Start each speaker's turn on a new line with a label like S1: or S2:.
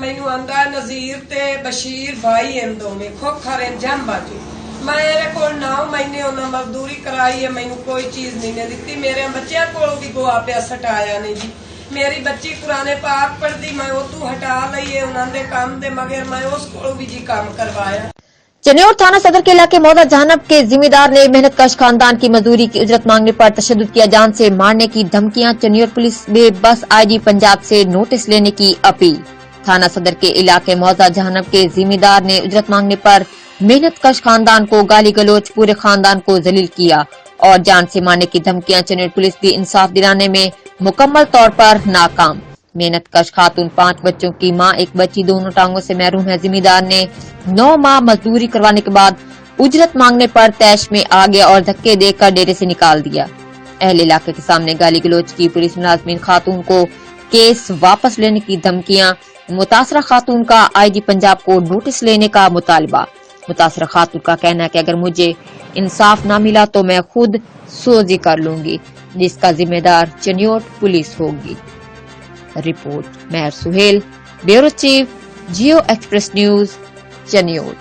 S1: मैनू आंदा नज़ीर ते बशीर भाई इन दोवें खोखर जंबाजी मेरे को 9 महीने उन्हें मजदूरी कराई है, मैनू कोई चीज नहीं दी। मेरे बच्चों को भी गोआ पिया सटाया नहीं जी। मेरी बच्ची कुराने पाक पढ़ती, मैं वो तू हटा ली उन्होंने काम दे, मगर मैं उसको भी जी काम करवाया।
S2: चनियोर थाना सदर के इलाके मौजा जहानब के जिम्मेदार ने मेहनतकश खानदान की मजदूरी की उजरत मांगने पर तशद्दुद किया, जान से मारने की धमकियां। चनियोर पुलिस ने बस आईजी पंजाब से नोटिस लेने की अपील। थाना सदर के इलाके मौजा जहानब के जिम्मेदार ने उजरत मांगने पर मेहनतकश खानदान को गाली गलोच, पूरे खानदान को जलील किया और जान से मारने की धमकियां। चनियोर पुलिस भी इंसाफ दिलाने में मुकम्मल तौर पर नाकाम। मेहनतकश खातून 5 बच्चों की मां, एक बच्ची दोनों टांगों से महरूम है। जिम्मेदार ने 9 माह मजदूरी करवाने के बाद उजरत मांगने पर तैश में आ गया और धक्के देकर डेरे से निकाल दिया। अहले इलाके के सामने गाली गलोच की। पुलिस मुलाजमीन खातून को केस वापस लेने की धमकियां। मुतासरा खातून का आईजी पंजाब को नोटिस लेने का मुतालबा। मुतासरा खातून का कहना है कि अगर मुझे इंसाफ न मिला तो मैं खुद सोजी कर लूंगी, जिसका जिम्मेदार चनियोर पुलिस होगी। रिपोर्ट मेहर सुहेल, ब्यूरो चीफ, जियो एक्सप्रेस न्यूज, चनियोर।